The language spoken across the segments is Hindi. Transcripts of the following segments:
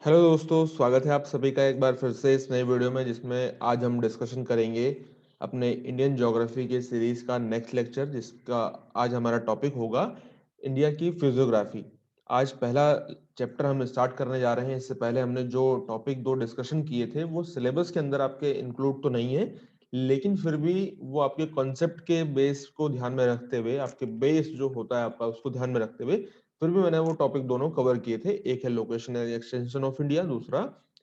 हेलो दोस्तों, स्वागत है आप सभी का एक बार फिर से इस नए वीडियो में जिसमें आज हम डिस्कशन करेंगे अपने इंडियन ज्योग्राफी के सीरीज का नेक्स्ट लेक्चर, जिसका आज हमारा टॉपिक होगा इंडिया की फिजियोग्राफी। आज पहला चैप्टर हम स्टार्ट करने जा रहे हैं। इससे पहले हमने जो टॉपिक दो डिस्कशन किए थे वो सिलेबस के अंदर आपके इंक्लूड तो नहीं है, लेकिन फिर भी वो आपके कॉन्सेप्ट के बेस को ध्यान में रखते हुए, आपके बेस जो होता है आपका उसको ध्यान में रखते हुए फिर भी मैंने वो टॉपिक दोनों कवर किए थे। एक है location and extension of India, दूसरा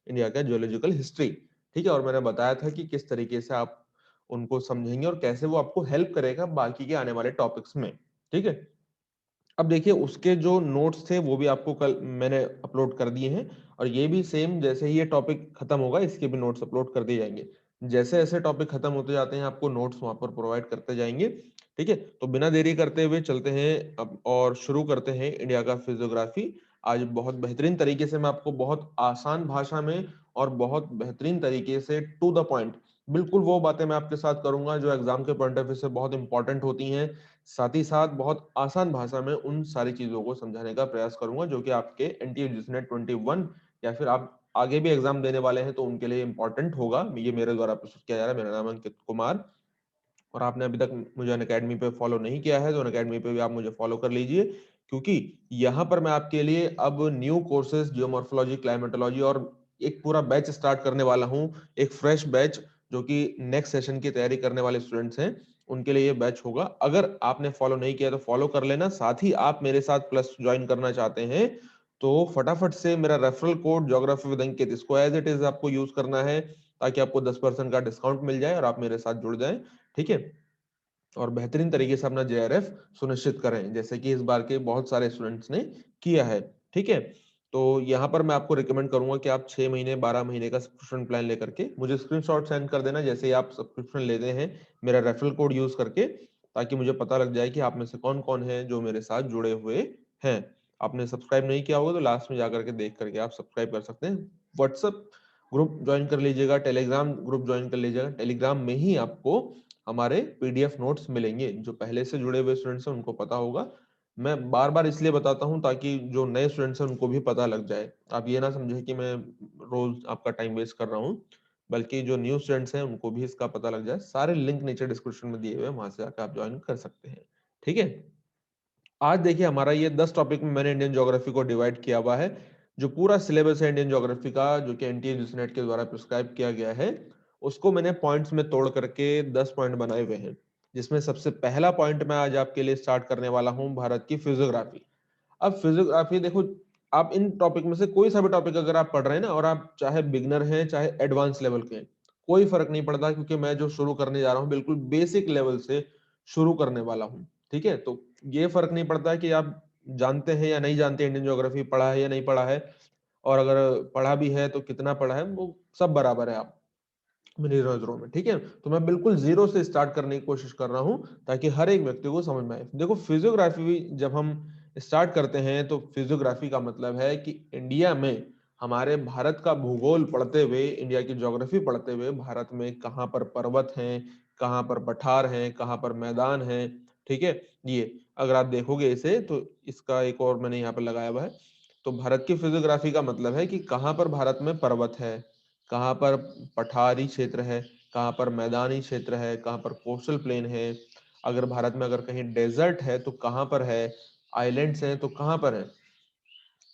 इंडिया का जियोलॉजिकल हिस्ट्री। ठीक है, और मैंने बताया था कि किस तरीके से आप उनको समझेंगे और कैसे वो आपको हेल्प करेगा बाकी के आने वाले टॉपिक्स में। ठीक है, अब देखिए उसके जो नोट्स थे वो भी आपको कल मैंने अपलोड कर दिए हैं, और ये भी सेम जैसे ही ये टॉपिक खत्म होगा इसके भी नोट्स अपलोड कर दिए जाएंगे। जैसे जैसे टॉपिक खत्म होते जाते हैं आपको नोट्स वहां पर प्रोवाइड करते जाएंगे। ठीक है, तो बिना देरी करते हुए चलते हैं अब और शुरू करते हैं इंडिया का फिजियोग्राफी। आज बहुत बेहतरीन तरीके से मैं आपको बहुत आसान भाषा में और बहुत बेहतरीन तरीके से टू द पॉइंट बिल्कुल वो बातें मैं आपके साथ करूंगा जो एग्जाम के पॉइंट ऑफ व्यू से बहुत इंपॉर्टेंट होती हैं। साथ ही साथ बहुत आसान भाषा में उन सारी चीजों को समझाने का प्रयास करूंगा जो कि आपके एनटीए जिसनेट 21 या फिर आप आगे भी एग्जाम देने वाले हैं तो उनके लिए इंपॉर्टेंट होगा। ये मेरे द्वारा प्रस्तुत किया जा रहा है। मेरा नाम है अंकित कुमार, और आपने अभी तक मुझे अनअकैडमी पे फॉलो नहीं किया है तो अनअकैडमी पे भी आप मुझे फॉलो कर लीजिए, क्योंकि यहाँ पर मैं आपके लिए अब न्यू कोर्सेज जियोमॉर्फोलॉजी, क्लाइमेटोलॉजी और एक पूरा बैच स्टार्ट करने वाला हूँ। एक फ्रेश बैच जो कि नेक्स्ट सेशन की तैयारी करने वाले स्टूडेंट्स हैं उनके लिए ये बैच होगा। अगर आपने फॉलो नहीं किया तो फॉलो कर लेना। साथ ही आप मेरे साथ प्लस ज्वाइन करना चाहते हैं तो फटाफट से मेरा रेफरल कोड ज्योग्राफी विद अंकित, इसको एज इट इज आपको यूज करना है ताकि आपको 10% का डिस्काउंट मिल जाए और आप मेरे साथ जुड़ जाएं। ठीक है, और बेहतरीन तरीके से अपना जेआरएफ सुनिश्चित करें जैसे कि इस बार के बहुत सारे स्टूडेंट्स ने किया है। ठीक है, तो यहाँ पर मैं आपको रिकमेंड करूंगा कि आप 6 महीने 12 महीने का सब्सक्रिप्शन प्लान लेकर के मुझे स्क्रीनशॉट सेंड कर देना जैसे ही आप सब्सक्रिप्शन लेते हैं मेरा रेफरल कोड यूज करके, ताकि मुझे पता लग जाए कि आप में से कौन कौन है जो मेरे साथ जुड़े हुए हैं। आपने सब्सक्राइब नहीं किया होगा तो लास्ट में जाकर के देख करके आप सब्सक्राइब कर सकते हैं। व्हाट्सएप ग्रुप ज्वाइन कर लीजिएगा, टेलीग्राम ग्रुप ज्वाइन कर लीजिएगा। टेलीग्राम में ही आपको हमारे पीडीएफ नोट्स मिलेंगे। जो पहले से जुड़े हुए स्टूडेंट्स हैं उनको पता होगा। मैं बार बार इसलिए बताता हूं ताकि जो नए स्टूडेंट्स हैं उनको भी पता लग जाए। आप ये ना समझे कि मैं रोज आपका टाइम वेस्ट कर रहा हूं, बल्कि जो न्यू स्टूडेंट्स हैं उनको भी इसका पता लग जाए। सारे लिंक नीचे डिस्क्रिप्शन में दिए हुए हैं, वहां से आकर आप ज्वाइन कर सकते हैं। ठीक है, आज देखिए हमारा ये 10 टॉपिक में मैंने इंडियन ज्योग्राफी को डिवाइड किया हुआ है। जो पूरा सिलेबस है इंडियन ज्योग्राफी का जो कि एनटीए यूजीसी के द्वारा प्रिस्क्राइब किया गया है उसको मैंने पॉइंट्स में तोड़ करके 10 पॉइंट बनाए हुए हैं, जिसमें सबसे पहला पॉइंट मैं आज आपके लिए स्टार्ट करने वाला हूं भारत की फिजियोग्राफी। अब फिजियोग्राफी देखो, आप इन टॉपिक में से कोई सा भी टॉपिक अगर आप पढ़ रहे हैं ना, और आप चाहे बिगनर हैं चाहे एडवांस लेवल के हैं, कोई फर्क नहीं पड़ता, क्योंकि मैं जो शुरू करने जा रहा हूँ बिल्कुल बेसिक लेवल से शुरू करने वाला हूँ। ठीक है, तो ये फर्क नहीं पड़ता कि आप जानते हैं या नहीं जानते इंडियन ज्योग्राफी, पढ़ा है या नहीं पढ़ा है, और अगर पढ़ा भी है तो कितना पढ़ा है, वो सब बराबर है आप मेरी नजरों में। ठीक है, तो मैं बिल्कुल जीरो से स्टार्ट करने की कोशिश कर रहा हूं ताकि हर एक व्यक्ति को समझ में आए। देखो फिजियोग्राफी जब हम स्टार्ट करते हैं तो फिजियोग्राफी का मतलब है कि इंडिया में हमारे भारत का भूगोल पढ़ते हुए, इंडिया की ज्योग्राफी पढ़ते हुए भारत में कहाँ पर पर्वत हैं, कहाँ पर पठार हैं, कहाँ पर मैदान हैं। ठीक है, ये अगर आप देखोगे इसे तो इसका एक और मैंने यहाँ पर लगाया हुआ है। तो भारत की फिजियोग्राफी का मतलब है कि कहाँ पर भारत में पर्वत है, कहाँ पर पठारी क्षेत्र है, कहाँ पर मैदानी क्षेत्र है, कहाँ पर कोस्टल प्लेन है, अगर भारत में अगर कहीं डेजर्ट है तो कहाँ पर है, आइलैंड्स हैं तो कहाँ पर है।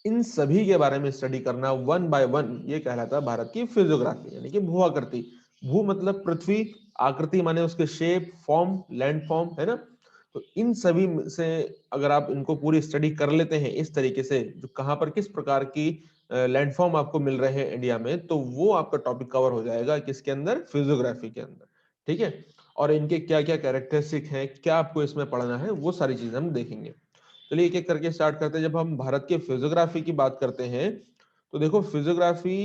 इन सभी के बारे में स्टडी करना वन बाय वन ये कहलाता है भारत की फिजियोग्राफी, यानी कि भू आकृति। भू मतलब पृथ्वी, आकृति माने उसके शेप, फॉर्म, लैंड फॉर्म, है ना। तो इन सभी से अगर आप इनको पूरी स्टडी कर लेते हैं इस तरीके से, जो कहाँ पर किस प्रकार की लैंडफॉर्म आपको मिल रहे हैं इंडिया में, तो वो आपका टॉपिक कवर हो जाएगा किसके अंदर, फिजियोग्राफी के अंदर। ठीक है, और इनके क्या क्या कैरेक्टरिस्टिक हैं, क्या आपको इसमें पढ़ना है, वो सारी चीजें हम देखेंगे। चलिए एक एक करके स्टार्ट करते हैं। जब हम भारत के फिजियोग्राफी की बात करते हैं तो देखो physiography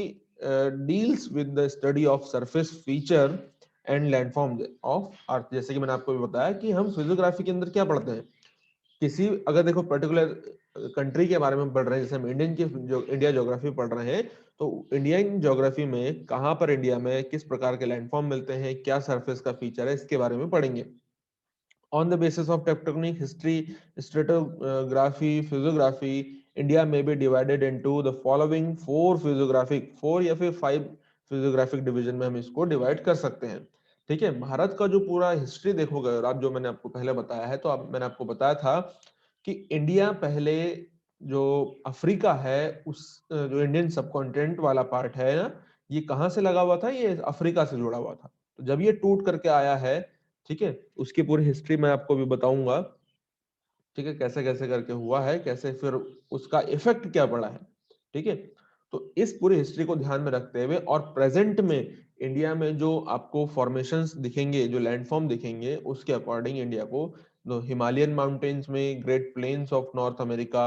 deals with the study of surface feature and landform of earth. जैसे कि मैंने आपको भी बताया कि हम फिजियोग्राफी के अंदर क्या पढ़ते हैं, किसी अगर देखो पर्टिकुलर कंट्री के बारे में पढ़ रहे हैं, जैसे हम इंडियन की जो इंडिया ज्योग्राफी पढ़ रहे हैं, तो इंडियन ज्योग्राफी में कहाँ पर इंडिया में किस प्रकार के लैंडफॉर्म मिलते हैं, क्या सरफेस का फीचर है, इसके बारे में पढ़ेंगे। on the basis of tectonic history, stratigraphy, physiography India में be divided into the following 4 या फिर 5 फिजियोग्राफिक डिवीजन में हम इसको डिवाइड कर सकते हैं। ठीक है, भारत का जो पूरा हिस्ट्री देखोगे अगर आप, जो मैंने आपको पहले बताया है, तो मैंने आपको बताया था कि इंडिया पहले, जो अफ्रीका है, उस जो इंडियन सबकॉन्टिनेंट वाला पार्ट है ना, ये कहाँ से लगा हुआ था, ये अफ्रीका से जुड़ा हुआ था। तो जब ये टूट करके आया है, ठीक है, उसकी पूरी हिस्ट्री मैं आपको भी बताऊंगा, ठीक है, कैसे कैसे करके हुआ है, कैसे फिर उसका इफेक्ट क्या पड़ा है। ठीक है, तो इस पूरी हिस्ट्री को ध्यान में रखते हुए और प्रेजेंट में इंडिया में जो आपको फॉर्मेशंस दिखेंगे, जो लैंडफॉर्म दिखेंगे, उसके अकॉर्डिंग इंडिया को हिमालयन माउंटेन्स में, great plains of North America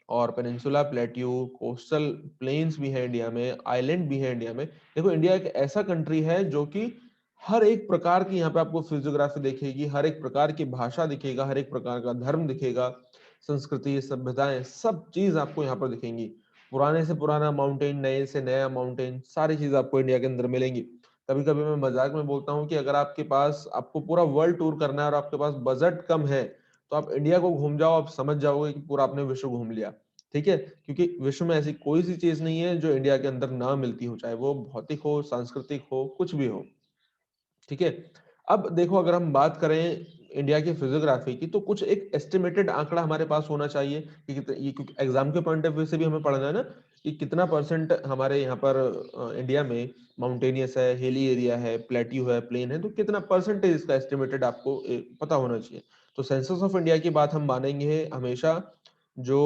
और पेनिनसुला प्लेट्यू, कोस्टल प्लेन्स भी है इंडिया में, आइलैंड भी है इंडिया में। देखो, इंडिया एक ऐसा कंट्री है जो कि हर एक प्रकार की यहाँ पे आपको फिजियोग्राफी दिखेगी, हर एक प्रकार की भाषा दिखेगा, हर एक प्रकार का धर्म दिखेगा, संस्कृति, सभ्यताएं, सब चीज आपको यहाँ पर दिखेंगी। पुराने से पुराना माउंटेन, नए से नया माउंटेन, सारी चीज आपको इंडिया के अंदर मिलेंगी। कभी कभी मैं मजाक में बोलता हूँ कि अगर आपके पास, आपको पूरा वर्ल्ड टूर करना है और आपके पास बजट कम है, तो आप इंडिया को घूम जाओ, आप समझ जाओगे कि पूरा आपने विश्व घूम लिया। ठीक है, क्योंकि विश्व में ऐसी कोई सी चीज नहीं है जो इंडिया के अंदर ना मिलती हो, चाहे वो भौतिक हो, सांस्कृतिक हो, कुछ भी हो। ठीक है, अब देखो, अगर हम बात करें इंडिया की फिजियोग्राफी की, तो कुछ एक एस्टिमेटेड आंकड़ा हमारे पास होना चाहिए कि ये, क्योंकि एग्जाम के पॉइंट ऑफ व्यू से भी हमें पढ़ना है ना, कि कितना परसेंट हमारे यहाँ पर इंडिया में माउंटेनियस है, हिली एरिया है, प्लेट्यू है, प्लेन है, तो कितना परसेंटेज इसका एस्टिमेटेड आपको पता होना चाहिए। तो सेंसस ऑफ इंडिया की बात हम मानेंगे हमेशा, जो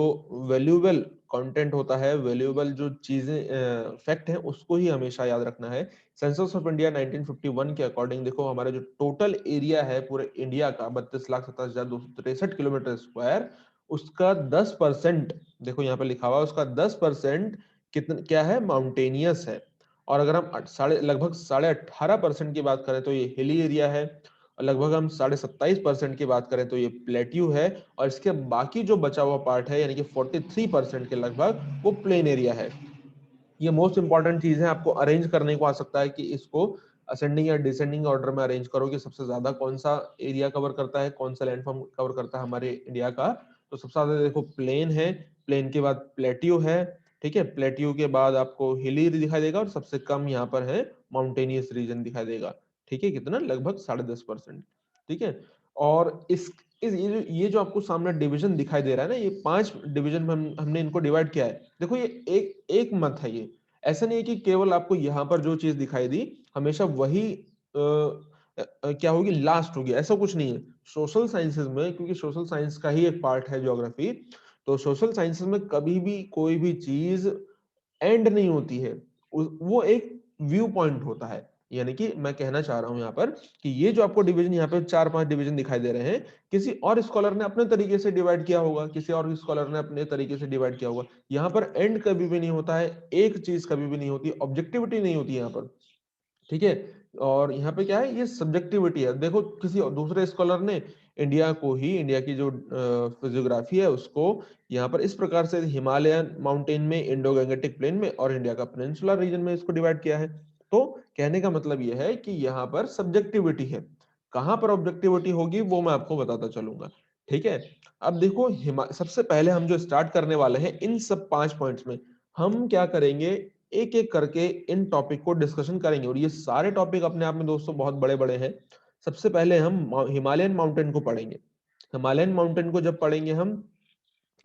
वैल्यूएबल कंटेंट होता है, वैल्यूएबल जो चीजें, फैक्ट है, उसको ही हमेशा याद रखना है। सेंसस ऑफ इंडिया 1951 के अकॉर्डिंग देखो, हमारा जो टोटल एरिया है पूरे इंडिया का 32,27,263 किलोमीटर स्क्वायर, उसका 10%, देखो यहाँ पे लिखा हुआ है, उसका 10% कितना क्या है, माउंटेनियस है। और अगर हम लगभग 18.5% की बात करें तो ये हिली एरिया है, और लगभग हम 27.5% की बात करें तो ये प्लेट्यू है, और इसके बाकी जो बचा हुआ पार्ट है, यानी कि 43% के लगभग, वो प्लेन एरिया है। ये मोस्ट इंपॉर्टेंट चीज है, आपको अरेंज करने को आ सकता है कि इसको असेंडिंग या डिसेंडिंग ऑर्डर में अरेंज करो कि सबसे ज्यादा कौन सा एरिया कवर करता है, कौन सा लैंडफॉर्म कवर करता है हमारे इंडिया का। तो सबसे ज्यादा देखो प्लेन है, प्लेन के बाद प्लेट्यू है, ठीक है, प्लेट्यू के बाद आपको हिली दिखाई देगा, और सबसे कम यहाँ पर है माउंटेनियस रीजन दिखाई देगा। ठीक है, कितना, लगभग 10.5%। ठीक है, और ये जो आपको सामने डिवीजन दिखाई दे रहा है ना, ये 5 डिवीजन में हमने इनको डिवाइड किया है। देखो, ये एक एक मत है, ये ऐसा नहीं है कि केवल आपको यहाँ पर जो चीज दिखाई दी हमेशा वही क्या होगी, लास्ट होगी, ऐसा कुछ नहीं है। सोशल साइंसेज में, क्योंकि सोशल साइंस का ही एक पार्ट है ज्योग्राफी, तो सोशल साइंसेज में कभी भी कोई भी चीज एंड नहीं होती है, वो एक व्यू पॉइंट होता है। यानी कि मैं कहना चाह रहा हूं यहाँ पर कि ये जो आपको डिवीजन, यहाँ पे 4-5 डिवीजन दिखाई दे रहे हैं, किसी और स्कॉलर ने अपने तरीके से डिवाइड किया होगा, किसी और स्कॉलर ने अपने तरीके से डिवाइड किया होगा। यहाँ पर एंड कभी भी नहीं होता है, एक चीज कभी भी नहीं होती, ऑब्जेक्टिविटी नहीं होती यहाँ पर। ठीक है, और यहाँ पे क्या है, ये सब्जेक्टिविटी है। देखो, किसी दूसरे स्कॉलर ने इंडिया को ही, इंडिया की जो फिजियोग्राफी है उसको यहाँ पर इस प्रकार से हिमालयन माउंटेन में, इंडो गंगेटिक प्लेन में और इंडिया का पेनिनसुलर रीजन में इसको डिवाइड किया है। तो कहने का मतलब यह है कि यहाँ पर सब्जेक्टिविटी है, कहाँ पर ऑब्जेक्टिविटी होगी वो मैं आपको बताता चलूंगा। ठीक है, अब देखो, सबसे पहले हम जो स्टार्ट करने वाले हैं इन सब 5 पॉइंट्स में, हम क्या करेंगे, एक एक करके इन टॉपिक को डिस्कशन करेंगे, और ये सारे टॉपिक अपने आप में दोस्तों बहुत बड़े बड़े हैं। सबसे पहले हम हिमालयन माउंटेन को पढ़ेंगे। हिमालयन माउंटेन को जब पढ़ेंगे हम,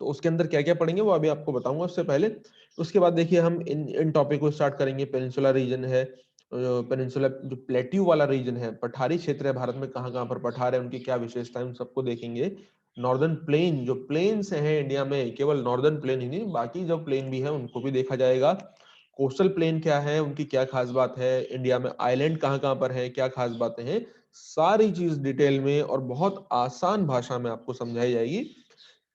तो उसके अंदर क्या क्या पढ़ेंगे वो अभी आपको बताऊंगा। उससे पहले, उसके बाद देखिए, हम इन टॉपिक को स्टार्ट करेंगे। पेनिनसुला रीजन है, पेनिनसुला जो प्लेट्यू वाला रीजन है, पठारी क्षेत्र है भारत में, कहाँ कहाँ पर पठार है, उनकी क्या विशेषताएं, उन सबको देखेंगे। नॉर्दर्न प्लेन, जो प्लेन्स हैं इंडिया में, केवल नॉर्दर्न प्लेन ही नहीं, बाकी जो प्लेन भी है उनको भी देखा जाएगा। कोस्टल प्लेन क्या है, उनकी क्या खास बात है, इंडिया में आइलैंड कहाँ कहाँ पर है, क्या खास बातें हैं, सारी चीज डिटेल में और बहुत आसान भाषा में आपको समझाई जाएगी,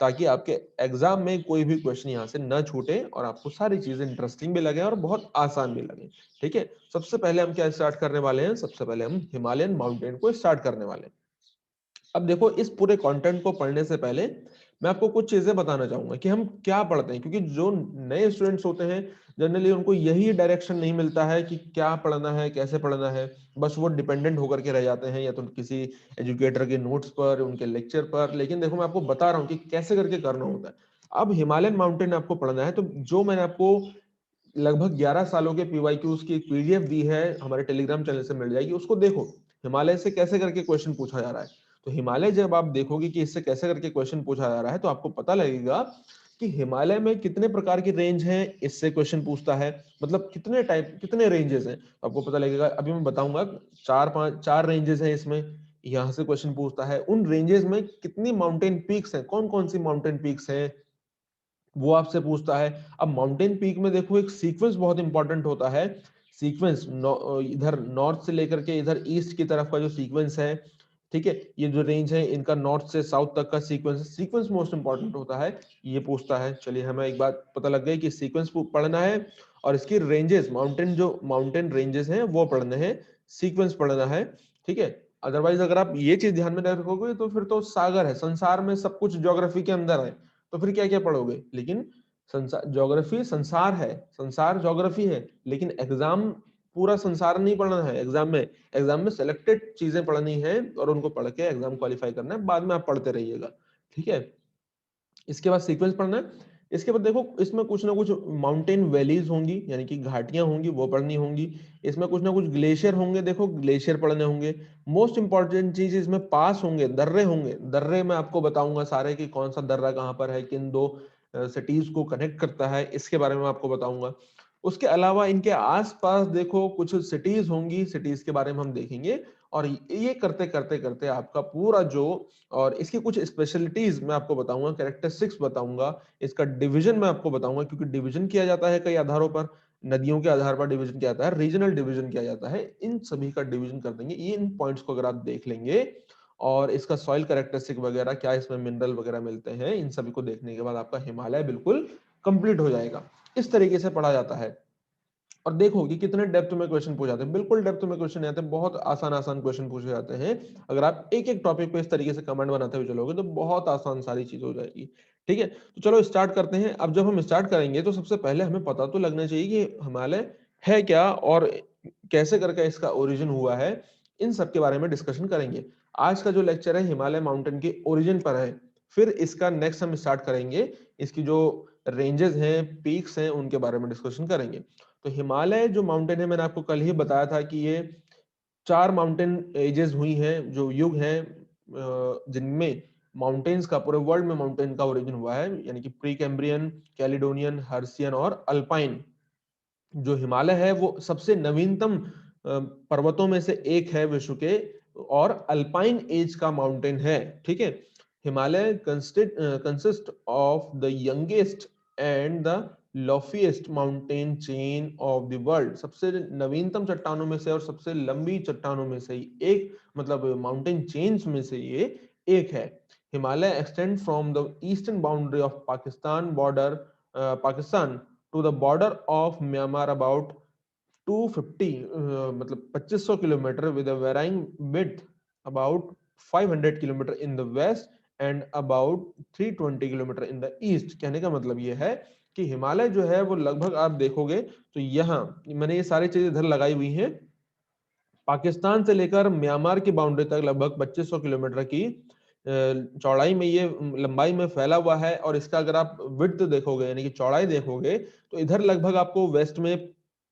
ताकि आपके एग्जाम में कोई भी क्वेश्चन यहाँ से न छूटे और आपको सारी चीजें इंटरेस्टिंग भी लगे और बहुत आसान भी लगे। ठीक है, सबसे पहले हम क्या स्टार्ट करने वाले हैं, सबसे पहले हम हिमालयन माउंटेन को स्टार्ट करने वाले हैं। अब देखो, इस पूरे कंटेंट को पढ़ने से पहले मैं आपको कुछ चीजें बताना चाहूंगा कि हम क्या पढ़ते हैं, क्योंकि जो नए स्टूडेंट्स होते हैं जनरली उनको यही डायरेक्शन नहीं मिलता है कि क्या पढ़ना है, कैसे पढ़ना है, बस वो डिपेंडेंट होकर के रह जाते हैं या तो किसी एजुकेटर के नोट्स पर, उनके लेक्चर पर। लेकिन देखो, मैं आपको बता रहा हूँ कि कैसे करके करना होता है। अब हिमालयन माउंटेन आपको पढ़ना है, तो जो मैंने आपको लगभग 11 सालों के पीवाईक्यूज की एक पीडीएफ दी है, हमारे टेलीग्राम चैनल से मिल जाएगी, उसको देखो। हिमालय से कैसे करके क्वेश्चन पूछा जा रहा है, तो हिमालय जब आप देखोगे कि इससे कैसे करके क्वेश्चन पूछा जा रहा है, तो आपको पता लगेगा कि हिमालय में कितने प्रकार की रेंज हैं, इससे क्वेश्चन पूछता है। मतलब कितने टाइप, कितने रेंजेस हैं, तो आपको पता लगेगा। अभी मैं बताऊंगा, चार रेंजेस हैं इसमें, यहां से क्वेश्चन पूछता है। उन रेंजेस में कितनी माउंटेन पीक्स हैं, कौन कौन सी माउंटेन पीक्स हैं, वो आपसे पूछता है। अब माउंटेन पीक में देखो एक सीक्वेंस बहुत इंपॉर्टेंट होता है। सीक्वेंस इधर नॉर्थ से लेकर के इधर ईस्ट की तरफ का जो सीक्वेंस है, ठीक है, ये जो रेंज है इनका नॉर्थ से साउथ तक का सीक्वेंस, सीक्वेंस मोस्ट इंपॉर्टेंट होता है, ये पूछता है। चलिए हमें एक बात पता लग गई कि सीक्वेंस पढ़ना है और इसकी रेंजेस, माउंटेन जो माउंटेन रेंजेस हैं वो पढ़ने हैं, सीक्वेंस पढ़ना है, ठीक है। अदरवाइज अगर आप ये चीज ध्यान में रखोगे तो फिर तो सागर है, संसार में सब कुछ ज्योग्राफी के अंदर है, तो फिर क्या क्या पढ़ोगे। लेकिन संसार ज्योग्राफी संसार है, संसार ज्योग्राफी है, लेकिन एग्जाम पूरा संसार नहीं पढ़ना है। एग्जाम में सेलेक्टेड चीजें पढ़नी है और उनको पढ़ के एग्जाम क्वालिफाई करना है, बाद में आप पढ़ते रहिएगा, ठीक है। इसके बाद सीक्वेंस पढ़ना है। इसके बाद देखो इसमें कुछ ना कुछ माउंटेन वैलीज होंगी, यानी कि घाटियां होंगी, वो पढ़नी होंगी। इसमें कुछ ना कुछ ग्लेशियर होंगे, देखो ग्लेशियर पढ़ने होंगे। मोस्ट इंपॉर्टेंट चीज इसमें पास होंगे, दर्रे होंगे। दर्रे मैं आपको बताऊंगा सारे कि कौन सा दर्रा कहाँ पर है, किन दो सिटीज को कनेक्ट करता है, इसके बारे में आपको बताऊंगा। उसके अलावा इनके आसपास देखो कुछ सिटीज होंगी, सिटीज के बारे में हम देखेंगे। और ये करते करते करते आपका पूरा जो, और इसकी कुछ स्पेशलिटीज मैं आपको बताऊंगा, कैरेक्टरिस्टिक्स बताऊंगा, इसका डिवीजन मैं आपको बताऊंगा, क्योंकि डिवीजन किया जाता है कई आधारों पर, नदियों के आधार पर डिवीजन किया जाता है, रीजनल डिवीजन किया जाता है, इन सभी का डिवीजन कर देंगे। ये इन पॉइंट्स को अगर आप देख लेंगे और इसका सॉइल कैरेक्टरिस्टिक वगैरह, क्या इसमें मिनरल वगैरह मिलते हैं, इन सभी को देखने के बाद आपका हिमालय बिल्कुल कंप्लीट हो जाएगा। इस तरीके से पढ़ा जाता है। और देखो कि कितने डेप्थ में क्वेश्चन पूछे जाते हैं, बिल्कुल डेप्थ में क्वेश्चन आते हैं, बहुत आसान आसान क्वेश्चन पूछे जाते हैं। अगर आप एक एक टॉपिक पे इस तरीके से कमेंट बनाते हुए चलोगे तो बहुत आसान सारी चीज हो जाएगी, ठीक है। तो चलो स्टार्ट करते हैं। अब जब हम स्टार्ट करेंगे तो सबसे पहले हमें पता तो लगना चाहिए कि हिमालय है क्या और कैसे करके इसका ओरिजिन हुआ है, इन सब के बारे में डिस्कशन करेंगे। आज का जो लेक्चर है हिमालय माउंटेन के ओरिजिन पर है। फिर इसका नेक्स्ट हम स्टार्ट करेंगे, इसकी जो रेंजेस हैं, पीक्स हैं, उनके बारे में डिस्कशन करेंगे। तो हिमालय जो माउंटेन है, मैंने आपको कल ही बताया था कि ये चार माउंटेन एजेस हुई हैं, जो युग हैं, जिनमें माउंटेन्स का, पूरे वर्ल्ड में माउंटेन का ओरिजिन हुआ है, यानी कि प्री कैम्ब्रियन, कैलिडोनियन, हर्सियन और अल्पाइन। जो हिमालय है वो सबसे नवीनतम पर्वतों में से एक है विश्व के, और अल्पाइन एज का माउंटेन है, ठीक है। Himalaya consist of the youngest and the loftiest mountain chain of the world. सबसे नवीनतम चट्टानों में से और सबसे लंबी चट्टानों में से एक, मतलब माउंटेन चेन्स में से ये एक है। Himalaya extend from the eastern boundary of Pakistan border, Pakistan to the border of Myanmar about 250, मतलब 2500 kilometre, with a varying width about 500 kilometre in the west and about 320 kilometre in the east। कहने का मतलब ये है कि हिमालय जो है वो लगभग आप देखोगे तो यहाँ मैंने ये सारी चीजें इधर लगाई हुई हैं, पाकिस्तान से लेकर म्यांमार की बाउंड्री तक लगभग 2500 किलोमीटर की चौड़ाई में, ये लंबाई में फैला हुआ है। और इसका अगर आप विड्थ देखोगे, यानी कि चौड़ाई देखोगे, तो इधर लगभग आपको वेस्ट में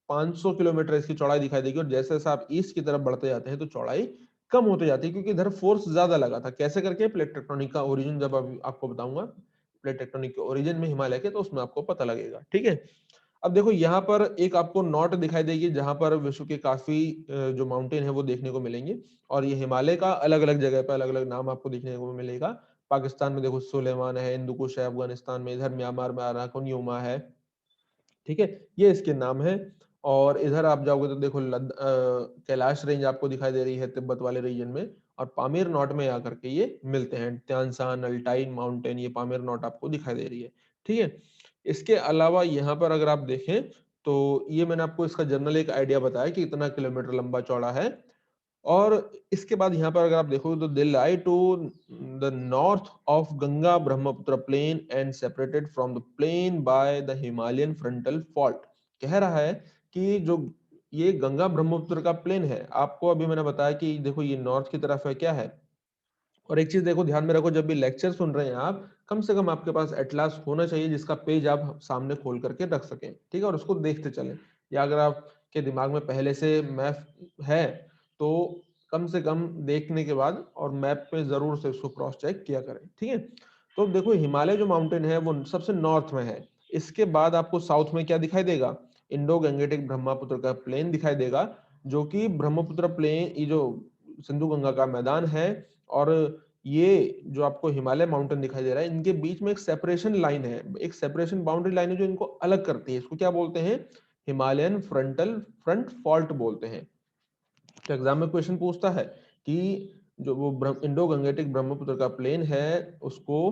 500 किलोमीटर इसकी चौड़ाई दिखाई देगी। और जैसे जैसे आप ईस्ट की तरफ बढ़ते जाते हैं तो चौड़ाई कम होती जाती है, क्योंकि इधर फोर्स ज्यादा लगा था। कैसे करके, प्लेट टेक्टोनिक का ओरिजिन जब आपको बताऊंगा, प्लेट टेक्टोनिक के ओरिजिन में हिमालय के, तो उसमें आपको पता लगेगा, ठीक है। अब देखो यहाँ पर एक आपको नॉट दिखाई देगी, जहां पर विश्व के काफी जो माउंटेन है वो देखने को मिलेंगे। और ये हिमालय का अलग अलग जगह पर अलग अलग नाम आपको देखने को मिलेगा। पाकिस्तान में देखो सुलेमान है, हिंदू कुश है, अफगानिस्तान में, इधर म्यांमार में अराकुन युमा है, ठीक है, ये इसके नाम है। और इधर आप जाओगे तो देखो कैलाश रेंज आपको दिखाई दे रही है तिब्बत वाले रीजन में। और पामीर नॉट में आकर के ये मिलते हैं, त्यांसान, अल्टाइन माउंटेन, ये पामीर नॉट आपको दिखाई दे रही है, ठीक है। इसके अलावा यहाँ पर अगर आप देखें तो ये मैंने आपको इसका जनरल एक आइडिया बताया कि इतना किलोमीटर लंबा चौड़ा है। और इसके बाद यहाँ पर अगर आप देखोगे तो they lie to the north of Ganga Brahmaputra plain and separated from the plain by the Himalayan frontal fault. कह रहा है कि जो ये गंगा ब्रह्मपुत्र का प्लेन है, आपको अभी मैंने बताया कि देखो ये नॉर्थ की तरफ है, क्या है, और एक चीज देखो, ध्यान में रखो, जब भी लेक्चर सुन रहे हैं आप, कम से कम आपके पास एटलास होना चाहिए जिसका पेज आप सामने खोल करके रख सकें, ठीक है, और उसको देखते चलें। या अगर आपके दिमाग में पहले से मैप है तो कम से कम देखने के बाद और मैप पे जरूर से उसको क्रॉस चेक किया करें, ठीक है। तो देखो, हिमालय जो माउंटेन है वो सबसे नॉर्थ में है। इसके बाद आपको साउथ में क्या दिखाई देगा? इंडो गंगेटिक ब्रह्मपुत्र का प्लेन दिखाई देगा, जो कि ब्रह्मपुत्र प्लेन, ये जो सिंधु गंगा का मैदान है, और ये जो आपको हिमालय माउंटेन दिखाई दे रहा है, इनके बीच में एक सेपरेशन लाइन है, एक सेपरेशन बाउंड्री लाइन है जो इनको अलग करती है। इसको क्या बोलते हैं? हिमालयन फ्रंट फॉल्ट बोलते हैं। तो एग्जाम में क्वेश्चन पूछता है कि जो वो इंडो गंगेटिक ब्रह्मपुत्र का प्लेन है, उसको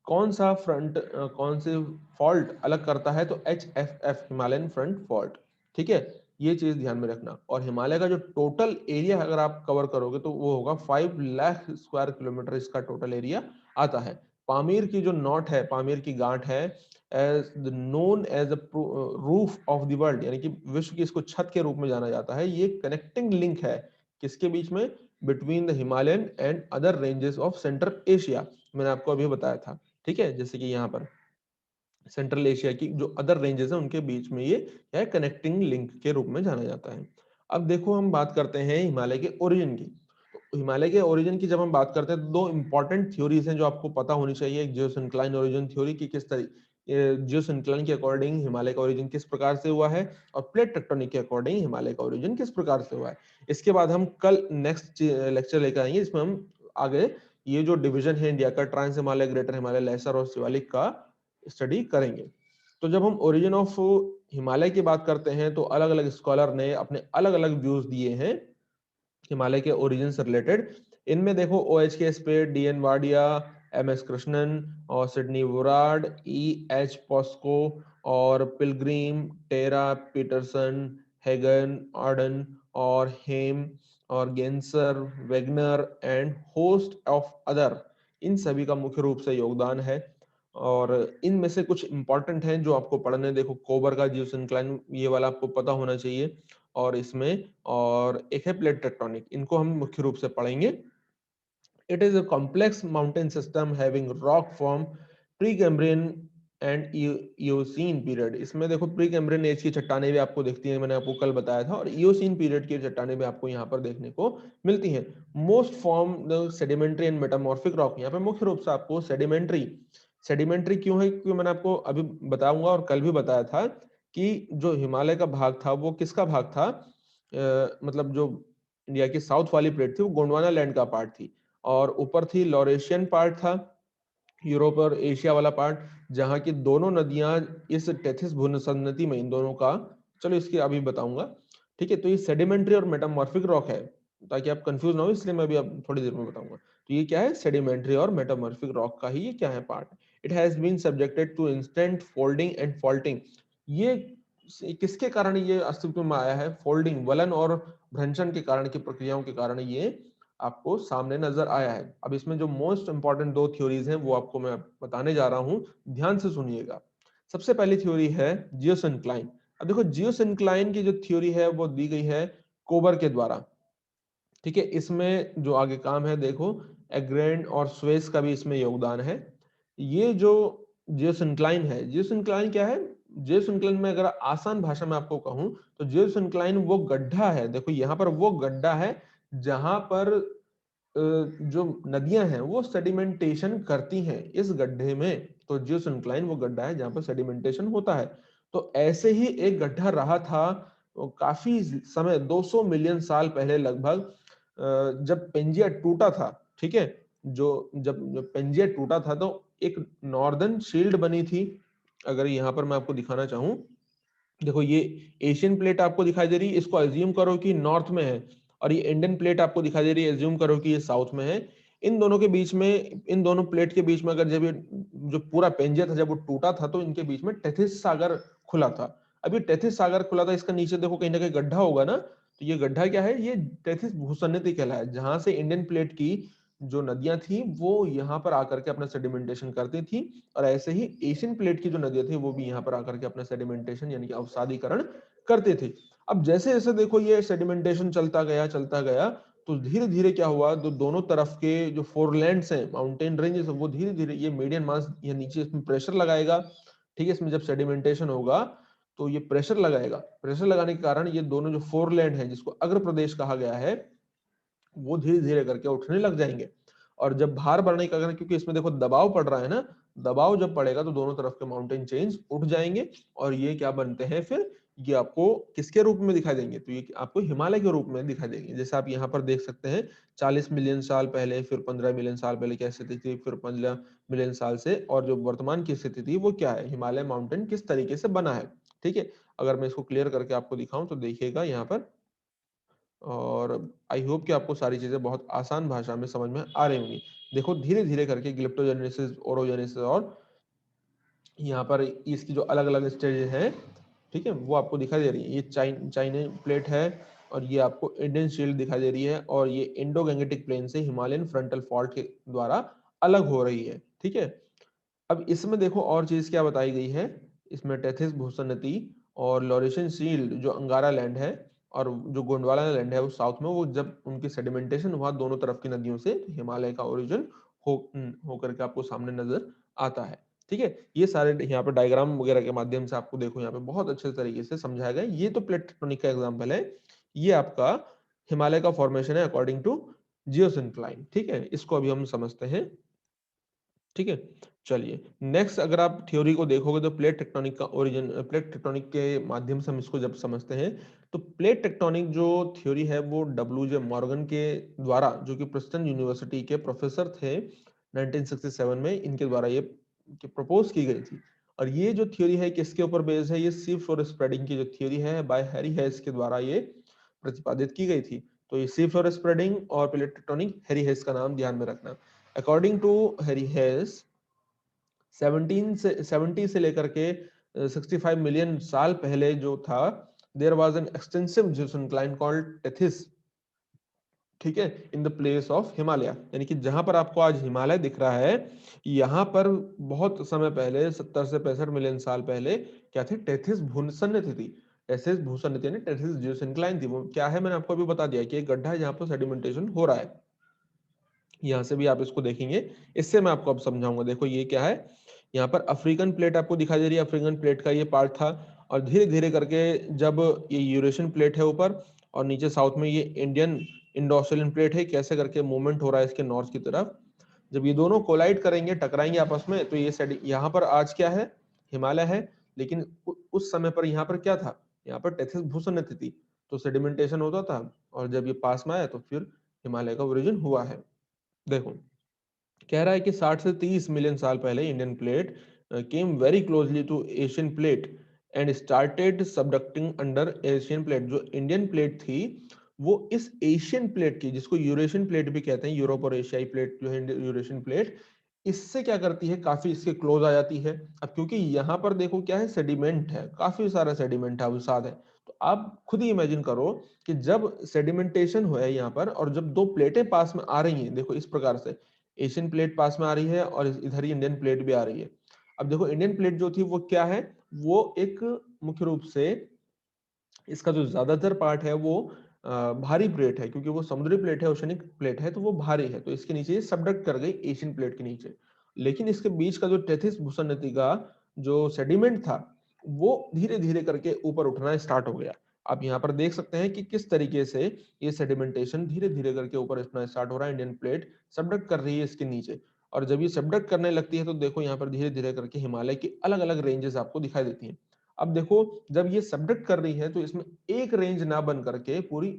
कौन सा फ्रंट, कौन से फॉल्ट अलग करता है? तो HFF, हिमालयन फ्रंट फॉल्ट, ठीक है। ये चीज ध्यान में रखना। और हिमालय का जो टोटल एरिया अगर आप कवर करोगे तो वो होगा 5 लाख स्क्वायर किलोमीटर, इसका टोटल एरिया आता है। पामीर की जो नॉट है, पामीर की गांठ है, as known as roof of the world, यानी कि विश्व की इसको छत के रूप में जाना जाता है। ये कनेक्टिंग लिंक है किसके बीच में? Between the Himalayan and other ranges of central Asia. मैंने आपको अभी बताया था, ठीक है। जैसे कि यहाँ पर सेंट्रल एशिया की जो अदर रेंजेस हैं उनके बीच में ये क्या है? कनेक्टिंग लिंक के रूप में जाना जाता है। अब देखो, हम बात करते हैं हिमालय के ओरिजिन की। तो हिमालय के ओरिजिन की जब हम बात करते हैं तो दो इंपॉर्टेंट थ्योरीज हैं जो आपको पता होनी चाहिए। एक जियोसिंक्लाइन ओरिजिन थ्योरी की, किस तरीके जियोसिंक्लाइन के अकॉर्डिंग हिमालय का ओरिजिन किस प्रकार से हुआ है, और प्लेट टेक्टोनिक के अकॉर्डिंग हिमालय का ओरिजिन किस प्रकार से हुआ है। इसके बाद हम कल नेक्स्ट लेक्चर लेकर आएंगे, इसमें हम आगे ये जो डिवीजन है इंडिया का, trans Himalaya, greater Himalaya, lesser और शिवालिक का स्टडी करेंगे। तो जब हम ओरिजिन ऑफ हिमालय की बात करते हैं तो अलग अलग स्कॉलर ने अपने अलग अलग व्यूज दिए हैं हिमालय के ओरिजिन से रिलेटेड। इनमें देखो, OH K Spate, DN Wadia, MS Krishnan और सिडनी वुराड, EH पॉस्को और Pilgrim, Terra, Peterson, Hagen, Arden और हेम और Gansser, Wegener and host of other, इन सभी का मुख्य रूप से योगदान है। और इनमें से कुछ इंपॉर्टेंट हैं जो आपको पढ़ने, देखो, कोबर का जियोसिंक्लाइन, ये वाला आपको पता होना चाहिए। और इसमें और एक है प्लेट टेक्टोनिक, इनको हम मुख्य रूप से पढ़ेंगे। It is a complex mountain system having rock form pre Cambrian and Eocene period. इसमें देखो, प्री कैम्ब्रियन एज की चट्टानें भी आपको दिखती हैं, मैंने आपको कल बताया था, और इयोसीन पीरियड की चट्टानें भी आपको यहाँ पर देखने को मिलती हैं। Most form the sedimentary and metamorphic rock. यहाँ पे मुख्य रूप से आपको सेडिमेंट्री, सेडिमेंट्री क्यों है? क्योंकि मैंने आपको अभी बताऊंगा और कल भी बताया था कि जो हिमालय का भाग था वो किसका भाग था, मतलब जो इंडिया की साउथ वाली प्लेट थी वो गोंडवाना लैंड का पार्ट थी, और ऊपर थी लॉरेशियन पार्ट था, यूरोप और एशिया वाला पार्ट, जहाँ की दोनों नदियां इस टेथिस भूसंनति में, इन दोनों का, चलो इसकी अभी बताऊंगा, ठीक है। तो ये सेडिमेंट्री और मेटामॉर्फिक रॉक है, ताकि आप कंफ्यूज ना हो, इसलिए मैं अभी अब थोड़ी देर में बताऊंगा। तो ये क्या है? सेडिमेंट्री और मेटामॉर्फिक रॉक का ही ये क्या है? Part. It has been subjected to instant folding and faulting. ये किसके कारण ये अस्तित्व में आया है? फोल्डिंग, वलन और भ्रंशन के कारण की प्रक्रियाओं के कारण ये आपको सामने नजर आया है। अब इसमें जो मोस्ट इंपॉर्टेंट दो थ्योरीज हैं वो आपको मैं बताने जा रहा हूं, ध्यान से सुनिएगा। सबसे पहली थ्योरी है जियोसिंक्लाइन। अब देखो, जियोसिंक्लाइन की जो थ्योरी है वो दी गई है कोबर के द्वारा, ठीक है। इसमें जो आगे काम है, देखो, एग्रेंड और स्वेस का भी इसमें योगदान है। ये जो जियोसिंक्लाइन है, जियोसिंक्लाइन क्या है? जियोसिंक्लाइन में अगर आसान भाषा में आपको कहूं तो जियोसिंक्लाइन वो गड्ढा है, देखो यहाँ पर वो गड्ढा है जहां पर जो नदियां हैं वो सेडिमेंटेशन करती हैं इस गड्ढे में। तो जियोसिंक्लाइन वो गड्ढा है जहां पर सेडिमेंटेशन होता है। तो ऐसे ही एक गड्ढा रहा था काफी समय, 200 मिलियन साल पहले लगभग, जब पेंजिया टूटा था, ठीक है। जब पेंजिया टूटा था तो एक नॉर्दर्न शील्ड बनी थी। अगर यहाँ पर मैं आपको दिखाना चाहूं, देखो, ये एशियन प्लेट आपको दिखाई दे रही है, इसको एज्यूम करो कि नॉर्थ में है, और ये इंडियन प्लेट आपको दिखाई दे रही है, एज्यूम करो कि ये साउथ में है। इन दोनों के बीच में, इन दोनों प्लेट के बीच में, अगर जब ये जो पूरा पेंजिया था जब वो टूटा था तो इनके बीच में टेथिस सागर खुला था। अभी टेथिस सागर खुला था, इसका नीचे देखो कहीं ना कहीं गड्ढा होगा ना, तो ये गड्ढा क्या है? ये टेथिस भूसन्नति कहलाया, जहां से इंडियन प्लेट की जो नदियां थी वो यहाँ पर आकर के अपना सेडिमेंटेशन करती थी, और ऐसे ही एशियन प्लेट की जो नदियां थी वो भी यहाँ पर आकर के अपना सेडिमेंटेशन यानी कि अवसादीकरण करते थे। अब जैसे जैसे देखो ये सेडिमेंटेशन चलता गया, चलता गया, तो धीरे धीरे क्या हुआ, तो दोनों तरफ के जो फोरलैंड्स हैं, माउंटेन रेंजेस, वो धीरे धीरे ये मीडियन मास या नीचे इसमें प्रेशर लगाएगा। ठीक है, इसमें जब सेडिमेंटेशन होगा तो ये प्रेशर लगाएगा, प्रेशर लगाने के कारण ये दोनों जो फोरलैंड है, जिसको अग्र प्रदेश कहा गया है, वो धीरे धीरे करके उठने लग जाएंगे। और जब भार बढ़ने का कारण, क्योंकि इसमें देखो दबाव पड़ रहा है ना, दबाव जब पड़ेगा तो दोनों तरफ के माउंटेन चेंज उठ जाएंगे और ये क्या बनते हैं फिर, ये आपको किसके रूप में दिखाई देंगे, तो ये आपको हिमालय के रूप में दिखाई देंगे। जैसे आप यहाँ पर देख सकते हैं 40 मिलियन साल पहले, फिर 15 मिलियन साल पहले क्या स्थिति थी, फिर 15 मिलियन साल से, और जो वर्तमान की स्थिति थी वो क्या है, हिमालय माउंटेन किस तरीके से बना है। ठीक है, अगर मैं इसको क्लियर करके आपको दिखाऊं तो देखिएगा यहाँ पर, और आई होप कि आपको सारी चीजें बहुत आसान भाषा में समझ में आ रही होंगी। देखो धीरे धीरे करके ग्लिप्टोजेनेसिस, ओरोजेनेसिस, और यहाँ पर इसकी जो अलग अलग स्टेज है, ठीक है, वो आपको दिखाई दे रही है। ये चाइना प्लेट है, और ये आपको इंडियन शील्ड दिखाई दे रही है, और ये इंडो गैंगेटिक प्लेन से हिमालयन फ्रंटल फॉल्ट के द्वारा अलग हो रही है। ठीक है, अब इसमें देखो और चीज क्या बताई गई है, इसमें टेथिस भूसन्नति और लॉरेशियन शील्ड जो अंगारा लैंड है, और जो गोंडवाना लैंड है वो साउथ में, वो जब उनकी सेडिमेंटेशन हुआ दोनों तरफ की नदियों से, तो हिमालय का ओरिजिन हो करके आपको सामने नजर आता है। ठीक है, ये सारे यहाँ पे डायग्राम वगैरह के माध्यम से आपको देखो यहाँ पे बहुत अच्छे तरीके से समझाया गया। ये तो प्लेट टेक्टोनिक का एग्जाम्पल है, ये आपका हिमालय का फॉर्मेशन है अकॉर्डिंग टू जियोसिंक्लाइन। ठीक है, इसको अभी हम समझते हैं। ठीक है, चलिए नेक्स्ट, अगर आप थ्योरी को देखोगे तो प्लेट टेक्टोनिक का ओरिजिन, प्लेट टेक्टोनिक के माध्यम से हम इसको जब समझते हैं, तो प्लेट टेक्टोनिक जो थ्योरी है वो डब्ल्यू जे मॉर्गन के द्वारा, जो कि प्रिंसटन यूनिवर्सिटी के प्रोफेसर थे 1967 में, इनके द्वारा ये प्रपोज की गई थी। और ये जो थ्योरी है किसके ऊपर बेस्ड है, ये सी फ्लोर स्प्रेडिंग की जो थ्योरी है बाय हैरी हेस के द्वारा ये प्रतिपादित की गई थी। तो ये सी फ्लोर स्प्रेडिंग और प्लेट टेक्टोनिक, हैरी हेस का नाम ध्यान में रखना। अकॉर्डिंग टू हैरी हेस, 70 से लेकर के 65 मिलियन साल पहले जो था, there was an extensive geosyncline called Tethys. ठीक है, in the place of Himalaya, यानी कि जहां पर आपको आज हिमालय दिख रहा है, यहाँ पर बहुत समय पहले 70 से 65 मिलियन साल पहले क्या थे, टेथिस भूसन्नति थी। टेथिस भूसन्नति यानी टेथिस जियोसिंक्लाइन थी। वो क्या है, मैंने आपको अभी बता दिया कि एक गड्ढा है जहाँ पर सेडिमेंटेशन हो रहा है। यहाँ से भी आप इसको देखेंगे, इससे मैं आपको अब समझाऊंगा। देखो ये क्या है, यहाँ पर अफ्रीकन प्लेट आपको दिखाई दे रही है, अफ्रीकन प्लेट का ये पार्ट था, और धीरे धीरे करके जब ये यूरेशियन प्लेट है ऊपर, और नीचे साउथ में ये इंडियन इंडो ऑस्ट्रेलियन प्लेट है, कैसे करके मूवमेंट हो रहा है इसके नॉर्थ की तरफ, जब ये दोनों कोलाइड करेंगे, टकराएंगे आपस में, तो ये यहाँ पर आज क्या है, हिमालय है। लेकिन उस समय पर यहाँ पर क्या था, यहाँ पर टेथिस भूसन्नति थी, तो सेडिमेंटेशन होता था, और जब ये पास में आया तो फिर हिमालय का ओरिजिन हुआ है। देखो कह रहा है कि 60 से 30 मिलियन साल पहले Indian plate came very closely to Asian plate and started subducting under Asian plate. जो इंडियन प्लेट थी वो इस एशियन प्लेट की, जिसको यूरेशियन प्लेट भी कहते हैं, यूरोप और एशियाई प्लेट जो है यूरेशियन प्लेट, इससे क्या करती है, काफी इसके क्लोज आ जाती है। अब क्योंकि यहाँ पर देखो क्या है, सेडिमेंट है, काफी सारा सेडिमेंट है, अवसाद है। तो आप खुद ही इमेजिन करो कि जब सेडिमेंटेशन हुआ है यहाँ पर, और जब दो प्लेटें पास में आ रही हैं, देखो इस प्रकार से एशियन प्लेट पास में आ रही है, और इधर ही इंडियन प्लेट भी आ रही है। अब देखो इंडियन प्लेट जो थी वो क्या है, वो एक मुख्य रूप से इसका जो ज्यादातर पार्ट है वो भारी प्लेट है, क्योंकि वो समुद्री प्लेट है, ओशनिक प्लेट है, तो वो भारी है, तो इसके नीचे सबडक्ट कर गई एशियन प्लेट के नीचे। लेकिन इसके बीच का जो टेथिस भूसन्नति का जो सेडिमेंट था, वो धीरे धीरे करके ऊपर उठना स्टार्ट हो गया। आप यहाँ पर देख सकते हैं कि किस तरीके से ये सेडिमेंटेशन धीरे धीरे करके ऊपर उठना स्टार्ट हो रहा है, इंडियन प्लेट सबडक्ट कर रही है इसके नीचे। और जब ये सबडक्ट करने लगती है तो देखो यहाँ पर धीरे धीरे करके हिमालय की अलग अलग रेंजेस आपको दिखाई देती हैं। अब देखो जब ये सबडक्ट कर रही है तो इसमें एक रेंज ना बन करके पूरी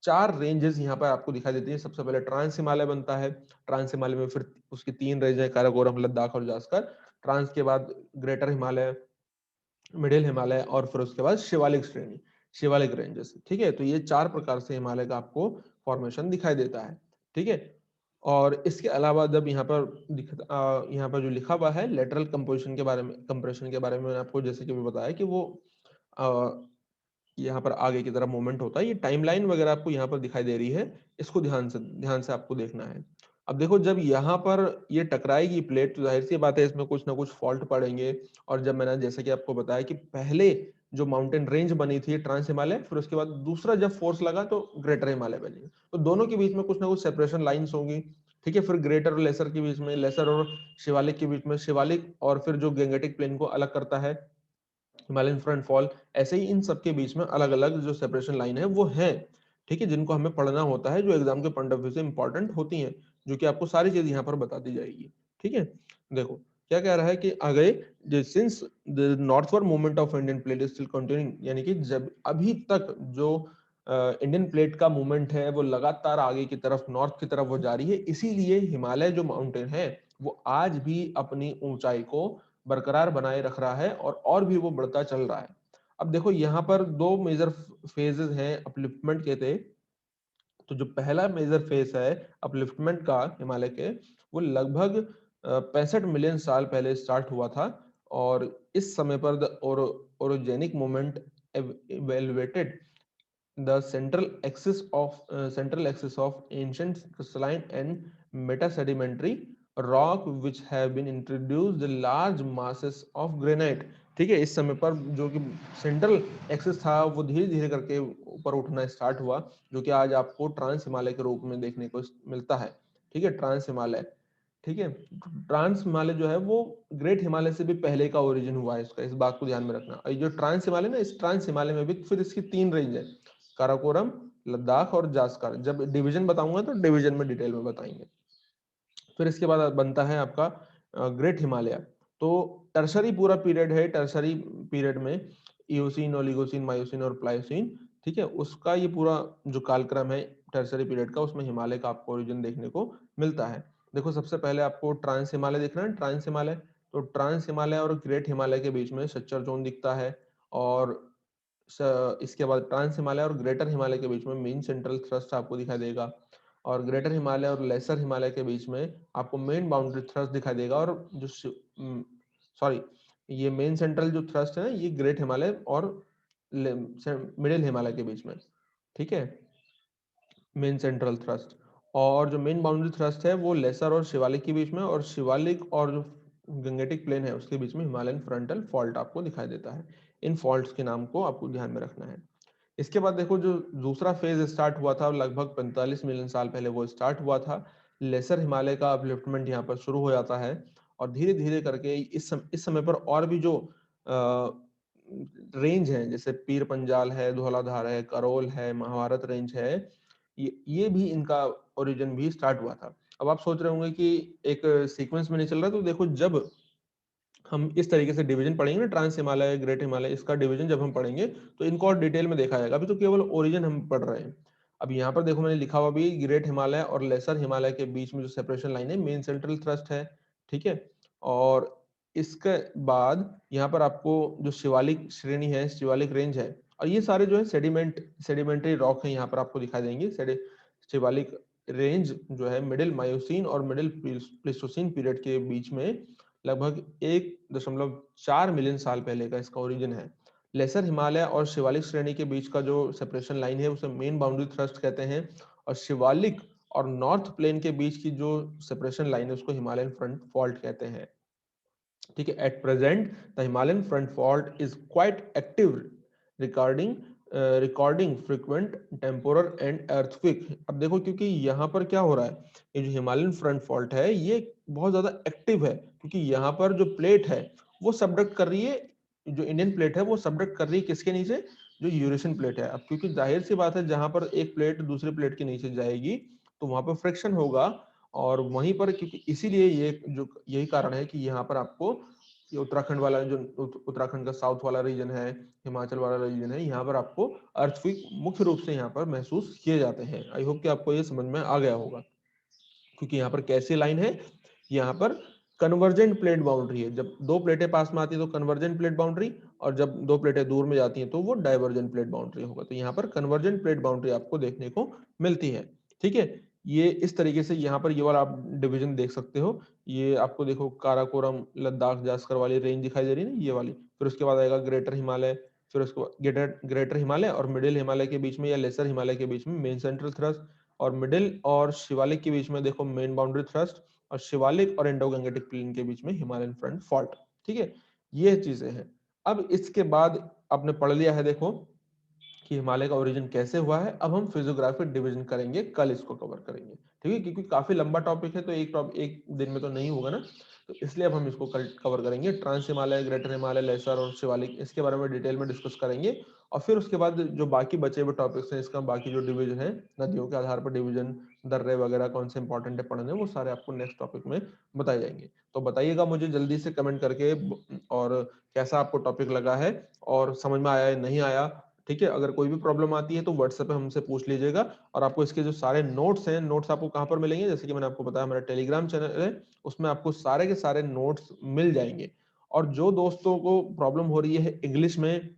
4 रेंजेस यहाँ पर आपको दिखाई देती है। सबसे पहले ट्रांस हिमालय बनता है, ट्रांस हिमालय में फिर उसकी 3 रेंज है, काराकोरम, लद्दाख और जास्कर। ट्रांस के बाद ग्रेटर हिमालय, मिडिल हिमालय, और फिर उसके बाद शिवालिक श्रेणी, शिवालिक रेंजेस। ठीक है, तो ये 4 प्रकार से हिमालय का आपको फॉर्मेशन दिखाई देता है। ठीक है, और इसके अलावा जब यहाँ पर जो लिखा हुआ है लेटरल कंपोजिशन के बारे में, कंप्रेशन के बारे में, मैंने आपको जैसे कि भी बताया कि वो यहाँ पर आगे की तरफ मूवमेंट होता है। ये टाइमलाइन वगैरह आपको यहाँ पर दिखाई दे रही है, इसको ध्यान से आपको देखना है। अब देखो जब यहाँ पर ये टकराएगी प्लेट, तो जाहिर सी बात है इसमें कुछ ना कुछ फॉल्ट पड़ेंगे। और जब मैंने जैसे कि आपको बताया कि पहले जो माउंटेन रेंज बनी थी ट्रांस हिमालय, फिर उसके बाद दूसरा जब फोर्स लगा तो ग्रेटर हिमालय बनी। तो दोनों के बीच में कुछ ना कुछ सेपरेशन लाइंस होंगी, ठीक है। फिर ग्रेटर और लेसर के बीच में, लेसर और शिवालिक के बीच में, शिवालिक और फिर जो गैंगेटिक प्लेन को अलग करता है हिमालयन फ्रंट फॉल, ऐसे ही इन सबके बीच में अलग अलग जो सेपरेशन लाइन है वो है, ठीक है, जिनको हमें पढ़ना होता है, जो एग्जाम के पॉइंट ऑफ व्यू से इंपॉर्टेंट होती हैं, जो कि आपको सारी चीज यहाँ पर बता दी जाएगी, ठीक है। देखो क्या कह रहा है कि आगे, since the northward movement of Indian plate is still continuing, यानी कि जब अभी तक जो इंडियन प्लेट का मूवमेंट है वो लगातार आगे की तरफ, नॉर्थ की तरफ वो जारी है, इसीलिए हिमालय जो माउंटेन है वो आज भी अपनी ऊंचाई को बरकरार बनाए रख रहा है और भी वो बढ़ता चल रहा है। अब देखो यहाँ पर दो मेजर फेजेस हैं अपलिफ्टमेंट के थे। तो जो पहला मेजर फेज है अपलिफ्टमेंट का हिमालय के, वो लगभग 65 मिलियन साल पहले स्टार्ट हुआ था। और इस समय पर the orogenic movement evaluated the central axis of ancient crystalline and metasedimentary rock which have been introduced the large masses of granite, ठीक है। इस समय पर जो कि सेंट्रल एक्सिस था वो धीरे धीरे करके ऊपर उठना स्टार्ट हुआ, जो कि आज आपको ट्रांस हिमालय के रूप में देखने को मिलता है, ठीक है, ट्रांस हिमालय, ठीक है। ट्रांस हिमालय जो है वो ग्रेट हिमालय से भी पहले का ओरिजिन हुआ है, इसका इस बात को ध्यान में रखना। और जो ट्रांस हिमालय ना, इस ट्रांस हिमालय में भी फिर इसकी 3 रेंज है, काराकोरम, लद्दाख और जास्कर। जब डिवीजन बताऊंगा तो डिवीजन में डिटेल में बताएंगे। फिर इसके बाद बनता है आपका ग्रेट हिमालय। तो टर्सरी पूरा पीरियड है, टर्सरी पीरियड में इओसिन, ओलिगोसिन, मायोसिन और प्लायोसिन, ठीक है, उसका ये पूरा जो कालक्रम है टर्सरी पीरियड का, उसमें हिमालय का आपको ओरिजिन देखने को मिलता है। देखो सबसे पहले आपको ट्रांस हिमालय दिख रहा है, ट्रांस हिमालय। तो ट्रांस हिमालय और ग्रेट हिमालय के बीच में सच्चर जोन दिखता है। और इसके बाद ट्रांस हिमालय और ग्रेटर हिमालय के बीच में मेन सेंट्रल थ्रस्ट आपको दिखाई देगा। और ग्रेटर हिमालय और लेसर हिमालय के बीच में आपको मेन बाउंड्री थ्रस्ट दिखाई देगा। और जो सॉरी, ये मेन सेंट्रल जो थ्रस्ट है ये ग्रेट हिमालय और मिडिल हिमालय के बीच में, ठीक है, मेन सेंट्रल थ्रस्ट। और जो मेन बाउंड्री थ्रस्ट है वो लेसर और शिवालिक के बीच में, और शिवालिक और जो गंगेटिक प्लेन है उसके बीच में हिमालयन फ्रंटल फॉल्ट आपको दिखाई देता है। इन फॉल्ट्स के नाम को आपको ध्यान में रखना है। इसके बाद देखो जो दूसरा फेज स्टार्ट हुआ था लगभग 45 मिलियन साल पहले, वो स्टार्ट हुआ था। लेसर हिमालय का अपलिफ्टमेंट यहाँ पर शुरू हो जाता है। और धीरे धीरे करके इस समय पर और भी जो रेंज है, जैसे पीर पंजाल है, धौलाधार है, करोल है, महाभारत रेंज है, ये भी इनका ओरिजिन भी स्टार्ट हुआ था। अब आप सोच रहे होंगे कि एक सीक्वेंस में नहीं चल रहा, तो देखो जब हम इस तरीके से डिवीजन पढ़ेंगे ना, ट्रांस हिमालय, ग्रेट हिमालय, इसका डिवीजन जब हम पढ़ेंगे तो इनको और डिटेल में देखा जाएगा। अभी तो केवल ओरिजिन हम पढ़ रहे हैं। अब यहाँ पर देखो मैंने लिखा हुआ भी, ग्रेट हिमालय और लेसर हिमालय के बीच में जो सेपरेशन लाइन है मेन सेंट्रल थ्रस्ट है, ठीक है। और इसके बाद यहाँ पर आपको जो शिवालिक श्रेणी है, शिवालिक रेंज है, और ये सारे जो है सेडिमेंट्री रॉक है यहाँ पर आपको दिखाई देंगे। शिवालिक रेंज जो है मिडिल मायोसिन और मिडिल प्लीस्टोसिन पीरियड के बीच में लगभग 1.4 मिलियन साल पहले का इसका ओरिजिन है। लेसर हिमालय और शिवालिक श्रेणी के बीच का जो सेपरेशन लाइन है उसे मेन बाउंड्री थ्रस्ट कहते हैं। और शिवालिक और नॉर्थ प्लेन के बीच की जो सेपरेशन लाइन है उसको हिमालयन फ्रंट फॉल्ट कहते हैं, ठीक है। At present the Himalayan front fault is quite active, recording recording frequent temporal and earthquake. अब देखो क्योंकि यहाँ पर क्या हो रहा है, ये जो हिमालयन फ्रंट फॉल्ट है ये बहुत ज्यादा एक्टिव है, क्योंकि यहाँ पर जो प्लेट है वो सबडक्ट कर रही है, जो इंडियन प्लेट है वो सबडक्ट कर रही है किसके नीचे, जो यूरेशियन प्लेट है। अब क्योंकि जाहिर सी बात है जहां पर एक प्लेट दूसरे प्लेट के नीचे जाएगी तो वहां पर फ्रिक्शन होगा। और वहीं पर क्योंकि इसीलिए ये जो यही कारण है कि यहाँ पर आपको ये उत्तराखंड वाला जो उत्तराखंड का साउथ वाला रीजन है, हिमाचल वाला रीजन है, यहाँ पर आपको अर्थक्वेक मुख्य रूप से यहाँ पर महसूस किए जाते हैं। आई होप कि आपको ये समझ में आ गया होगा, क्योंकि यहाँ पर कैसी लाइन है, यहाँ पर कन्वर्जेंट प्लेट बाउंड्री है। जब दो प्लेटें पास में आती है तो कन्वर्जेंट प्लेट बाउंड्री, और जब दो प्लेटें दूर में जाती हैं तो वो डाइवर्जेंट प्लेट बाउंड्री होगा। तो यहाँ पर कन्वर्जेंट प्लेट बाउंड्री आपको देखने को मिलती है, ठीक है। ये इस तरीके से यहाँ पर ये वाला आप डिवीजन देख सकते हो। ये आपको देखो काराकोरम, लद्दाख, जास्कर वाली रेंज दिखाई दे रही है ना, ये वाली। फिर उसके बाद आएगा ग्रेटर हिमालय, फिर उसके बाद ग्रेटर हिमालय और मिडिल हिमालय के बीच में या लेसर हिमालय के बीच में मेन सेंट्रल थ्रस्ट, और मिडिल और शिवालिक के बीच में देखो मेन बाउंड्री थ्रस्ट, और शिवालिक और इंडो गंगेटिक प्लेन के बीच में हिमालयन फ्रंट फॉल्ट, ठीक है। ये चीजें हैं। अब इसके बाद आपने पढ़ लिया है, देखो कि हिमालय का ओरिजिन कैसे हुआ है। अब हम फिजियोग्राफिक डिवीजन करेंगे, कल इसको कवर करेंगे, ठीक है, क्योंकि काफी लंबा टॉपिक है तो एक दिन में तो नहीं होगा ना, तो इसलिए अब हम इसको कल कवर करेंगे। Trans Himalaya, greater Himalaya, lesser और शिवालिक, इसके बारे में डिटेल में डिस्कस करेंगे। और फिर उसके बाद जो बाकी बचे हुए टॉपिक्स हैं, इसका बाकी जो डिवीजन है, नदियों के आधार पर डिवीजन, दर्रे वगैरह कौन से इंपॉर्टेंट है पढ़ने, वो सारे आपको नेक्स्ट टॉपिक में बताए जाएंगे। तो बताइएगा मुझे जल्दी से कमेंट करके, और कैसा आपको टॉपिक लगा है और समझ में आया या नहीं आया, ठीक है। अगर कोई भी प्रॉब्लम आती है तो व्हाट्सएप पे हमसे पूछ लीजिएगा। और आपको इसके जो सारे नोट्स हैं, नोट्स आपको कहाँ पर मिलेंगे, जैसे कि मैंने आपको बताया हमारा टेलीग्राम चैनल है, उसमें आपको सारे के सारे नोट्स मिल जाएंगे। और जो दोस्तों को प्रॉब्लम हो रही है इंग्लिश में,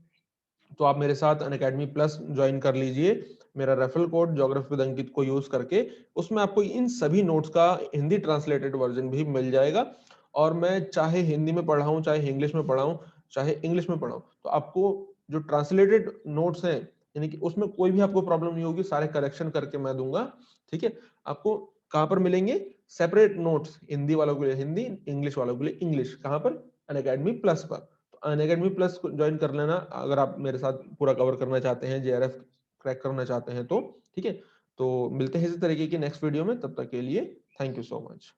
तो आप मेरे साथ अनअकैडमी प्लस ज्वाइन कर लीजिए, मेरा रेफरल कोड ज्योग्राफी विद अंकित को यूज करके, उसमें आपको इन सभी नोट्स का हिंदी ट्रांसलेटेड वर्जन भी मिल जाएगा। और मैं चाहे हिंदी में पढ़ाऊं, चाहे इंग्लिश में पढ़ाऊं, चाहे इंग्लिश में पढ़ाऊं, तो आपको जो ट्रांसलेटेड नोट्स हैं, यानी कि उसमें कोई भी आपको प्रॉब्लम नहीं होगी, सारे करेक्शन करके मैं दूंगा, ठीक है। आपको कहाँ पर मिलेंगे सेपरेट नोट्स, हिंदी वालों के लिए हिंदी, इंग्लिश वालों के लिए इंग्लिश, कहाँ पर, अनअकैडमी प्लस पर। अनअकैडमी प्लस ज्वाइन कर लेना अगर आप मेरे साथ पूरा कवर करना चाहते हैं, जेआरएफ क्रैक करना चाहते हैं तो, ठीक है। तो मिलते हैं इसी तरीके की नेक्स्ट वीडियो में, तब तक के लिए थैंक यू सो मच।